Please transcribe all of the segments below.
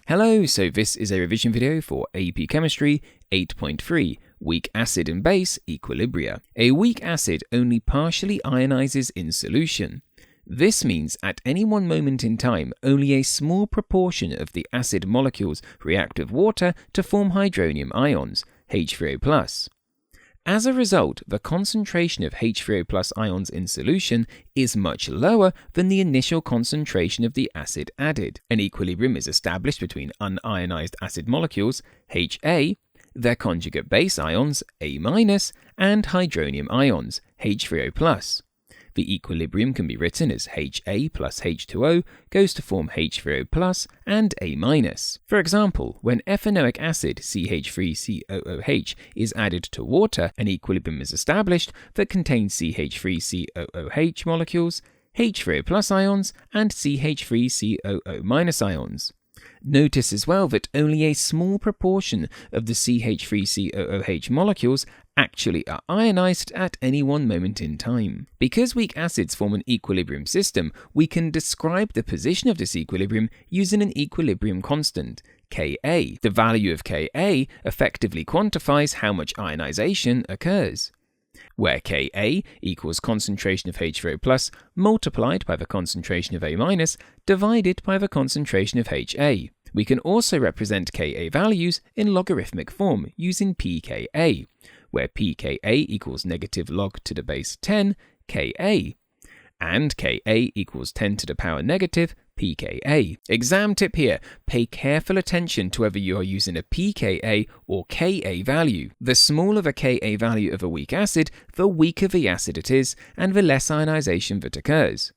Hello, so this is a revision video for AP Chemistry 8.3, Weak Acid and Base Equilibria. A weak acid only partially ionizes in solution. This means at any one moment in time, only a small proportion of the acid molecules react with water to form hydronium ions, H3O+. As a result, the concentration of H3O+ ions in solution is much lower than the initial concentration of the acid added. An equilibrium is established between unionized acid molecules, Ha, their conjugate base ions, A-, and hydronium ions, H3O+. The equilibrium can be written as Ha plus H2O goes to form H3O+ and A-. For example, when ethanoic acid CH3COOH is added to water, an equilibrium is established that contains CH3COOH molecules, H3O+ ions, and CH3COO- ions. Notice as well that only a small proportion of the CH3COOH molecules actually are ionized at any one moment in time. Because weak acids form an equilibrium system, we can describe the position of this equilibrium using an equilibrium constant, Ka. The value of Ka effectively quantifies how much ionization occurs, where Ka equals concentration of H3O+ multiplied by the concentration of A- divided by the concentration of Ha. We can also represent Ka values in logarithmic form using pKa, where pKa equals negative log to the base 10 Ka, and Ka equals 10 to the power negative pKa. Exam tip here, pay careful attention to whether you are using a pKa or Ka value. The smaller the Ka value of a weak acid, the weaker the acid it is, and the less ionization that occurs.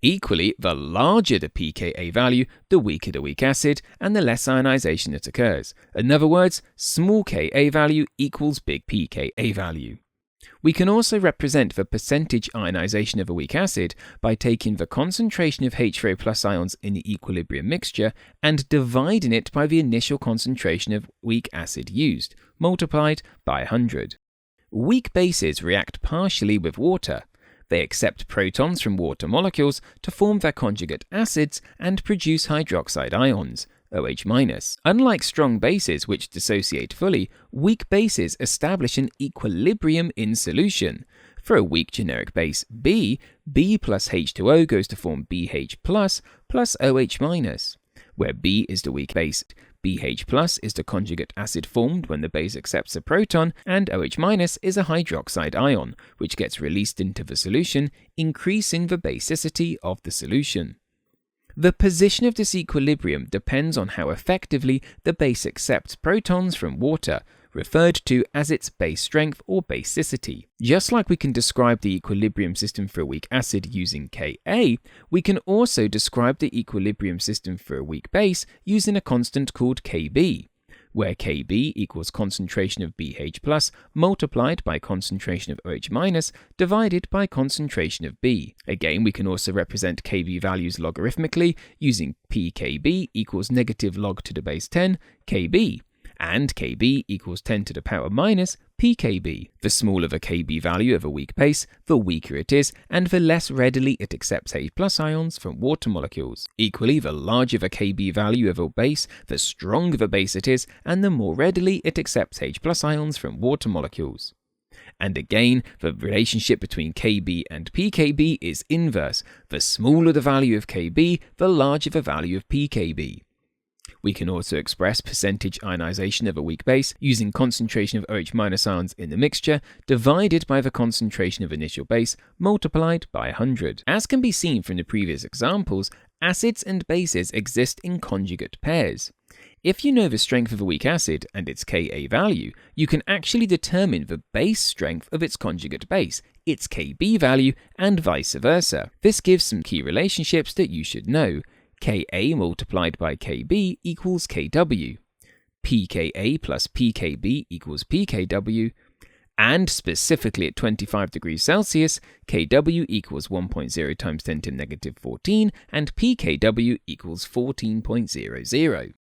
Equally, the larger the pKa value, the weaker the weak acid, and the less ionization that occurs. In other words, small Ka value equals big pKa value. We can also represent the percentage ionization of a weak acid by taking the concentration of H3O+ ions in the equilibrium mixture and dividing it by the initial concentration of weak acid used, multiplied by 100. Weak bases react partially with water. They accept protons from water molecules to form their conjugate acids and produce hydroxide ions, OH-. Unlike strong bases which dissociate fully, weak bases establish an equilibrium in solution. For a weak generic base B, B plus H2O goes to form BH plus OH-. Where B is the weak base, BH plus is the conjugate acid formed when the base accepts a proton, and OH- is a hydroxide ion, which gets released into the solution, increasing the basicity of the solution. The position of this equilibrium depends on how effectively the base accepts protons from water, referred to as its base strength or basicity. Just like we can describe the equilibrium system for a weak acid using Ka, we can also describe the equilibrium system for a weak base using a constant called Kb, where Kb equals concentration of BH+ multiplied by concentration of OH- divided by concentration of B. Again, we can also represent Kb values logarithmically using pKb equals negative log to the base 10 Kb, and Kb equals 10 to the power minus pKb. The smaller the Kb value of a weak base, the weaker it is, and the less readily it accepts H+ ions from water molecules. Equally, the larger the Kb value of a base, the stronger the base it is, and the more readily it accepts H+ ions from water molecules. And again, the relationship between Kb and pKb is inverse. The smaller the value of Kb, the larger the value of pKb. We can also express percentage ionization of a weak base using concentration of OH- ions in the mixture divided by the concentration of initial base multiplied by 100. As can be seen from the previous examples, acids and bases exist in conjugate pairs. If you know the strength of a weak acid and its Ka value, you can actually determine the base strength of its conjugate base, its Kb value, and vice versa. This gives some key relationships that you should know. Ka multiplied by Kb equals Kw, pKa plus pKb equals pKw, and specifically at 25 degrees Celsius, Kw equals 1.0 times 10 to the negative 14, and pKw equals 14.00.